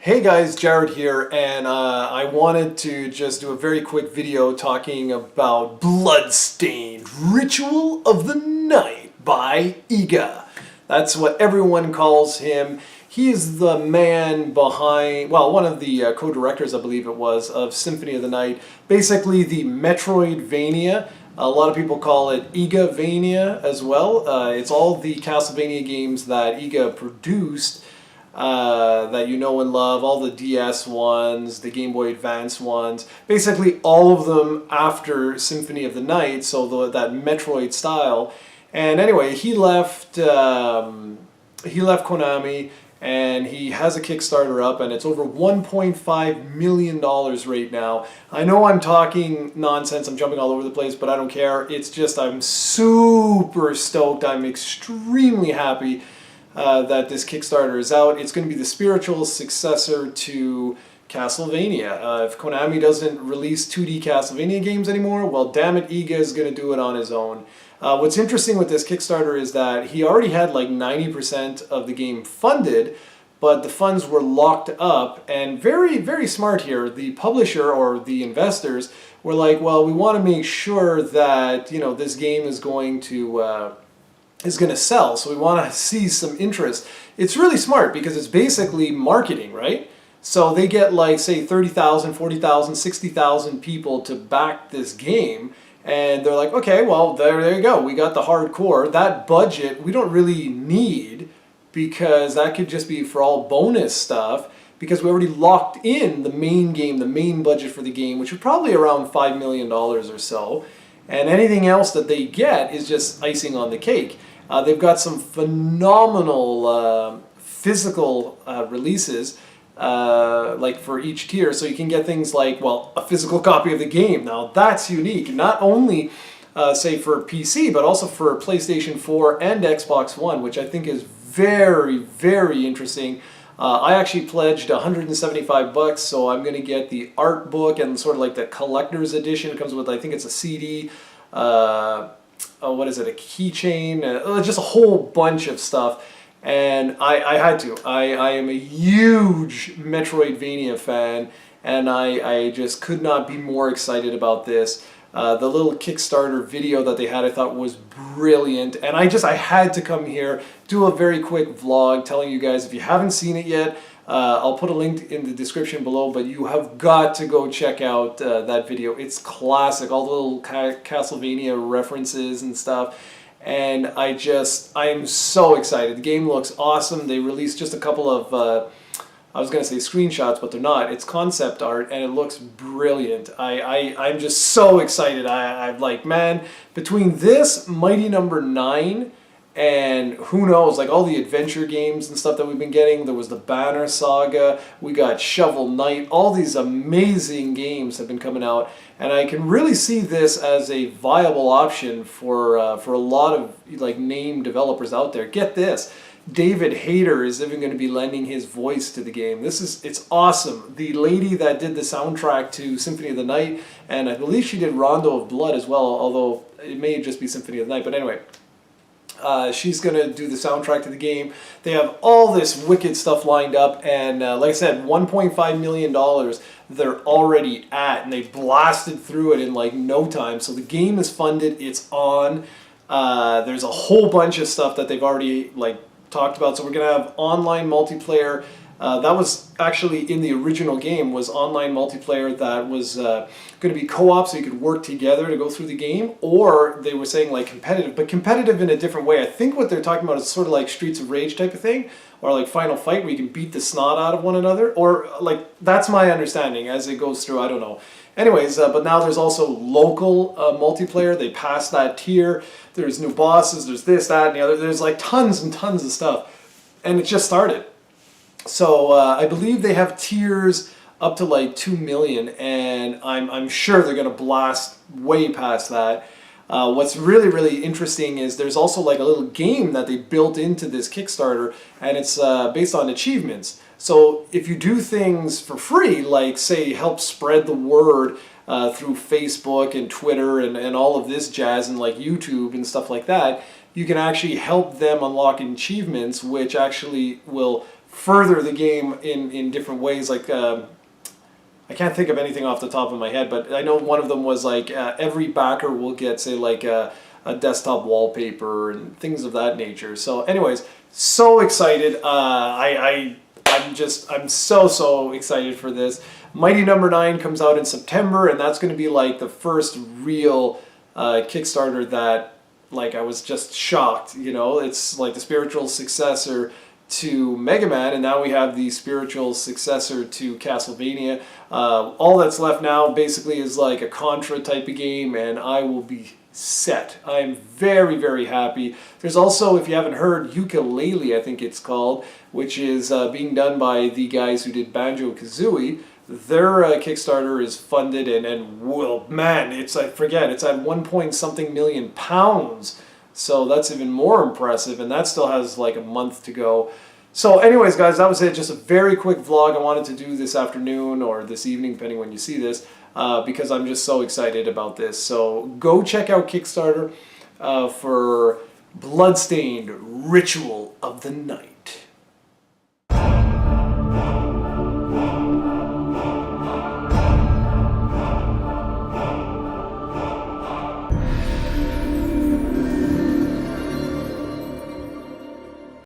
Hey guys, Jared here, and I wanted to just do a very quick video talking about Bloodstained, Ritual of the Night by Iga. That's what everyone calls him. He is the man behind, well, one of the co-directors, I believe it was, of Symphony of the Night. Basically the Metroidvania. A lot of people call it Igavania as well. It's all the Castlevania games that Iga produced. That you know and love, all the DS ones, the Game Boy Advance ones, basically all of them after Symphony of the Night, so that Metroid style. And anyway, he left Konami, and he has a Kickstarter up, and it's over $1.5 million right now. I know I'm talking nonsense, I'm jumping all over the place, but I don't care. It's just I'm super stoked. I'm extremely happy that this Kickstarter is out. It's going to be the spiritual successor to Castlevania. If Konami doesn't release 2D Castlevania games anymore, well, damn it, Iga is going to do it on his own. What's interesting with this Kickstarter is that he already had like 90% of the game funded, but the funds were locked up, and very, very smart here. The publisher or the investors were like, well, we want to make sure that, you know, this game is going to sell, so we want to see some interest. It's really smart because it's basically marketing, right? So they get like, say, 30,000, 40,000, 60,000 people to back this game, and they're like, okay, well, there you go. We got the hardcore. That budget we don't really need because that could just be for all bonus stuff because we already locked in the main game, the main budget for the game, which is probably around $5 million or so. And anything else that they get is just icing on the cake. They've got some phenomenal physical releases, like for each tier, so you can get things like, well, a physical copy of the game. Now that's unique, not only say for PC, but also for PlayStation 4 and Xbox One, which I think is very, very interesting. I actually pledged $175, so I'm going to get the art book and sort of like the collector's edition. It comes with, I think it's a CD, what is it, a keychain, just a whole bunch of stuff. And I had to. I am a huge Metroidvania fan, and I just could not be more excited about this. The little Kickstarter video that they had I thought was brilliant, and I had to come here, do a very quick vlog telling you guys, if you haven't seen it yet, I'll put a link in the description below, but you have got to go check out that video. It's classic, all the little Castlevania references and stuff, and I am so excited. The game looks awesome. They released just a couple of I was going to say screenshots, but they're not. It's concept art, and it looks brilliant. I'm just so excited. I'm like, man, between this, Mighty Number 9, and who knows, like all the adventure games and stuff that we've been getting. There was the Banner Saga, we got Shovel Knight, all these amazing games have been coming out, and I can really see this as a viable option for a lot of like name developers out there. Get this. David Hayter is even going to be lending his voice to the game. It's awesome. The lady that did the soundtrack to Symphony of the Night, and I believe she did Rondo of Blood as well, although it may just be Symphony of the Night, but anyway. She's going to do the soundtrack to the game. They have all this wicked stuff lined up, and like I said, $1.5 million they're already at, and they blasted through it in like no time. So the game is funded, it's on. There's a whole bunch of stuff that they've already like talked about. So we're going to have online multiplayer. That was actually in the original game, was online multiplayer that was going to be co-op, so you could work together to go through the game, or they were saying like competitive, but competitive in a different way. I think what they're talking about is sort of like Streets of Rage type of thing, or like Final Fight where you can beat the snot out of one another, or like, that's my understanding as it goes through, I don't know. Anyways, but now there's also local multiplayer. They passed that tier. There's new bosses, there's this, that, and the other. There's like tons and tons of stuff, and it just started. So I believe they have tiers up to like 2 million, and I'm sure they're going to blast way past that. What's really, really interesting is there's also like a little game that they built into this Kickstarter, and it's based on achievements. So if you do things for free, like say help spread the word through Facebook and Twitter and all of this jazz, and like YouTube and stuff like that, you can actually help them unlock achievements, which actually will further the game in different ways. Like I can't think of anything off the top of my head, but I know one of them was like every backer will get, say, like a desktop wallpaper and things of that nature. So anyways, so excited. I'm so excited for this. Mighty Number 9 comes out in September, and that's going to be like the first real Kickstarter that, like, I was just shocked. You know, it's like the spiritual successor to Mega Man, and now we have the spiritual successor to Castlevania. All that's left now basically is like a Contra type of game, and I will be set. I'm very happy. There's also, if you haven't heard, Ukulele, I think it's called, which is being done by the guys who did Banjo-Kazooie. Their Kickstarter is funded, and well, man, it's, I forget, it's at 1 point something million pounds. So that's even more impressive, and that still has like a month to go. So anyways, guys, that was it. Just a very quick vlog I wanted to do this afternoon or this evening, depending when you see this, because I'm just so excited about this. So go check out Kickstarter for Bloodstained Ritual of the Night.